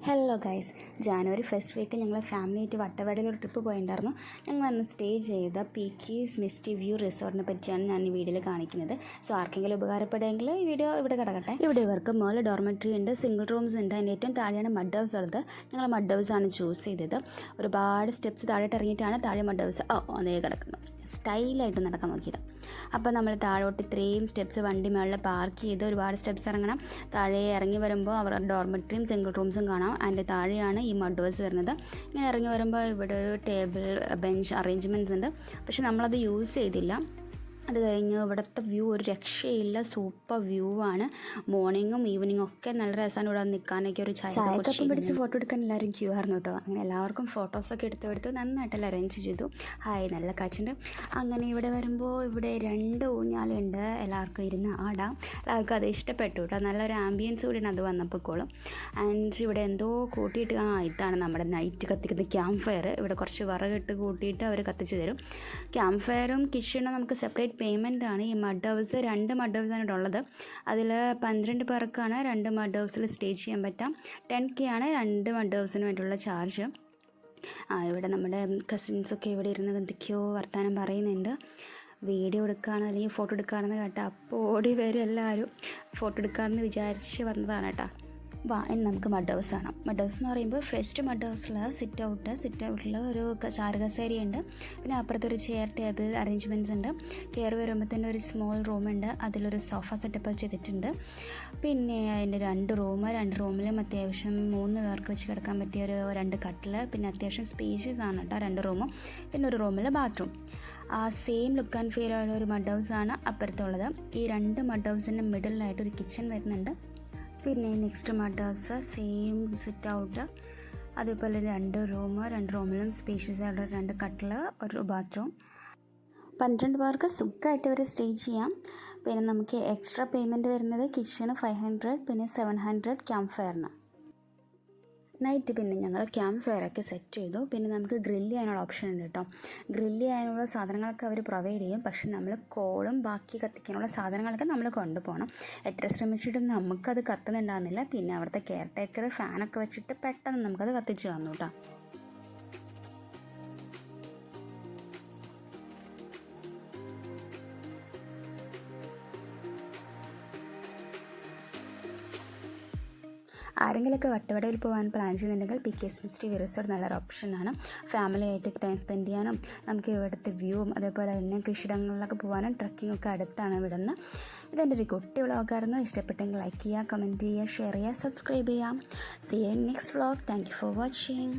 Hello guys, January first week ഞങ്ങൾ ഫാമിലിയായിട്ട് വട്ടവടയിൽ ഒരു ട്രിപ്പ് പോയിട്ടുണ്ടായിരുന്നു. ഞങ്ങൾ അന്ന് സ്റ്റേ ചെയ്ത പീക്കീസ് മിസ്റ്റി വ്യൂ റിസോർട്ടിനെ പറ്റിയാണ് ഞാൻ ഈ വീഡിയോയിൽ കാണിക്കുന്നത്. സോ ആർക്കെങ്കിലും ഉപകാരപ്പെടുമെങ്കിൽ ഈ വീഡിയോ ഇവിടെ കിടക്കട്ടെ. ഇവിടെ ഇവർക്ക് മുകളിൽ ഡോർമെട്രി ഉണ്ട്, സിംഗിൾ റൂംസ് ഉണ്ട്. അതിൻ്റെ ഏറ്റവും താഴെയാണ് മഡ് ഹൗസ് ഉള്ളത്. ഞങ്ങൾ മഡ് ഹൗസാണ് ചൂസ് ചെയ്തത്. ഒരുപാട് സ്റ്റെപ്സ് താഴോട്ട് ഇറങ്ങിയിട്ടാണ് താഴെ മഡ് ഹൗസ് അതേ കിടക്കുന്നത്. സ്റ്റൈലായിട്ട് നടക്കാൻ നോക്കിയത്. അപ്പോൾ നമ്മൾ താഴോട്ട് ഇത്രയും സ്റ്റെപ്സ് വണ്ടി മുകളിൽ പാർക്ക് ചെയ്ത് ഒരുപാട് സ്റ്റെപ്സ് ഇറങ്ങണം. താഴെ ഇറങ്ങി വരുമ്പോൾ അവരുടെ ഡോർമെട്രിയും സിംഗിൾ റൂംസും കാണാം. അതിൻ്റെ താഴെയാണ് ഈ മഡ് ഹൗസ് വരുന്നത്. ഇങ്ങനെ ഇറങ്ങി വരുമ്പോൾ ഇവിടെ ഒരു ടേബിൾ ബെഞ്ച് അറേഞ്ച്മെൻറ്റ്സ് ഉണ്ട്. പക്ഷെ നമ്മളത് യൂസ് ചെയ്തില്ല. അത് കഴിഞ്ഞ് ഇവിടുത്തെ വ്യൂ ഒരു രക്ഷയില്ല, സൂപ്പർ വ്യൂ ആണ്. മോർണിംഗും ഈവനിങ്ങും ഒക്കെ നല്ല രസമാണ് ഇവിടെ നിൽക്കാനൊക്കെ. ഒരു ചായക്കപ്പം പിടിച്ച് ഫോട്ടോ എടുക്കാൻ എല്ലാവരും ക്യൂ ആയിരുന്നു കേട്ടോ. അങ്ങനെ എല്ലാവർക്കും ഫോട്ടോസൊക്കെ എടുത്ത് നന്നായിട്ടെല്ലാം അറേഞ്ച് ചെയ്തു. ഹായ്, നല്ല കാറ്റുണ്ട്. അങ്ങനെ ഇവിടെ വരുമ്പോൾ ഇവിടെ 2 ഊഞ്ഞാലുണ്ട്. എല്ലാവർക്കും ഇരുന്ന് ആടാം. എല്ലാവർക്കും അത് ഇഷ്ടപ്പെട്ടു കേട്ടോ. നല്ലൊരു ആംബിയൻസ് കൂടിയാണ് അത് വന്നപ്പോഴോളം. ആൻഡ് ഇവിടെ എന്തോ കൂട്ടിയിട്ട് ഇതാണ് നമ്മുടെ നൈറ്റ് കത്തിക്കുന്ന ക്യാമ്പ് ഫയർ. ഇവിടെ കുറച്ച് വിറകിട്ട് കൂട്ടിയിട്ട് അവർ കത്തിച്ച് തരും. ക്യാമ്പ് ഫയറും കിച്ചണും നമുക്ക് സെപ്പറേറ്റ് പേയ്മെൻ്റ് ആണ്. ഈ മഡ് ഹൗസ് 2 മഡ് ഹൗസാണ് ഉള്ളത്. അതിൽ 12 പേർക്കാണ് 2 മഡ് ഹൗസിൽ സ്റ്റേ ചെയ്യാൻ പറ്റാം. 10K ആണ് 2 മഡ് ഹൗസിന് വേണ്ടിയുള്ള ചാർജ്. ഇവിടെ നമ്മുടെ കസിൻസൊക്കെ ഇവിടെ ഇരുന്ന് എന്തൊക്കെയോ വർത്തമാനം പറയുന്നുണ്ട്. വീഡിയോ എടുക്കുകയാണ് അല്ലെങ്കിൽ ഫോട്ടോ എടുക്കുകയാണെന്ന് കേട്ടോ. അപ്പോൾ ഓടി വരും എല്ലാവരും. ഫോട്ടോ എടുക്കുകയാണെന്ന് വിചാരിച്ച് വന്നതാണ് കേട്ടോ. ഇനി നമുക്ക് മഡ് ഹൗസ് കാണാം. മഡ് ഹൗസ് എന്ന് പറയുമ്പോൾ ഫസ്റ്റ് മഡ് ഹൗസിൽ സിറ്റ് ഔട്ടിൽ ഒരു ചാരുകസേരയുണ്ട്. പിന്നെ അപ്പുറത്തൊരു ചെയർ ടേബിൾ അറേഞ്ച്മെൻറ്റ്സ് ഉണ്ട്. കയറി വരുമ്പോൾ തന്നെ ഒരു സ്മോൾ റൂമുണ്ട്. അതിലൊരു സോഫ സെറ്റപ്പ് ചെയ്തിട്ടുണ്ട്. പിന്നെ അതിൻ്റെ 2 റൂമിലും അത്യാവശ്യം 3 പേർക്ക് വെച്ച് കിടക്കാൻ പറ്റിയ ഒരു 2 കട്ടിൽ. പിന്നെ അത്യാവശ്യം സ്പേഷ്യസ് ആണ് കേട്ടോ 2 റൂമും. പിന്നെ ഒരു റൂമിൽ bathroom. Same look and feel ഉള്ള ഒരു മഡ് ഹൗസാണ് അപ്പുറത്തുള്ളത്. ഈ 2 മഡ് ഹൗസിൻ്റെ മിഡിലായിട്ട് ഒരു കിച്ചൺ വരുന്നുണ്ട്. പിന്നെ next mud house same sit out, അതേപോലെ 2 റൂമിലും സ്പേഷ്യസ് ആയിട്ടുള്ള 2 കട്ടിൽ, ഒരു ബാത്റൂം. 12 പേർക്ക് സുഖമായിട്ട് ഇവർ സ്റ്റേ ചെയ്യാം. പിന്നെ നമുക്ക് എക്സ്ട്രാ പേയ്മെൻറ്റ് വരുന്നത് കിച്ചണ് 500, പിന്നെ 700 ക്യാമ്പ് ഫയറിന്. നൈറ്റ് പിന്നെ ഞങ്ങൾ ക്യാമ്പ് ഫയറൊക്കെ സെറ്റ് ചെയ്തു. പിന്നെ നമുക്ക് ഗ്രില്ല് ചെയ്യാനുള്ള ഓപ്ഷൻ ഉണ്ട് കേട്ടോ. ഗ്രില്ല് ചെയ്യാനുള്ള സാധനങ്ങളൊക്കെ അവർ പ്രൊവൈഡ് ചെയ്യും. പക്ഷെ നമ്മൾ കോളും ബാക്കി കത്തിക്കാനുള്ള സാധനങ്ങളൊക്കെ നമ്മൾ കൊണ്ടുപോകണം. എത്ര ശ്രമിച്ചിട്ടും നമുക്കത് കത്തുന്നുണ്ടാകുന്നില്ല. പിന്നെ അവിടുത്തെ കെയർ ടേക്കർ ഫാനൊക്കെ വെച്ചിട്ട് പെട്ടെന്ന് നമുക്കത് കത്തിച്ച് തന്നു കേട്ടോ. ആരെങ്കിലുമൊക്കെ വട്ടവടയിൽ പോകാൻ പ്ലാൻ ചെയ്യുന്നുണ്ടെങ്കിൽ പീക്കീസ് മിസ്റ്റി വ്യൂ റിസോർട്ട് നല്ലൊരു ഓപ്ഷനാണ്. ഫാമിലിയായിട്ട് ടൈം സ്പെൻഡ് ചെയ്യാനും നമുക്ക് ഇവിടുത്തെ വ്യൂവും അതേപോലെ തന്നെ കൃഷിയിടങ്ങളിലൊക്കെ പോകാനും ട്രക്കിങ്ങൊക്കെ അടുത്താണ് ഇവിടുന്ന്. ഇതെൻ്റെ ഒരു കുട്ടി വ്ളോഗായിരുന്നു. ഇഷ്ടപ്പെട്ടെങ്കിൽ ലൈക്ക് ചെയ്യുക, കമൻറ്റ് ചെയ്യുക, ഷെയർ ചെയ്യുക, സബ്സ്ക്രൈബ് ചെയ്യാം. See you in next vlog. Thank you for watching.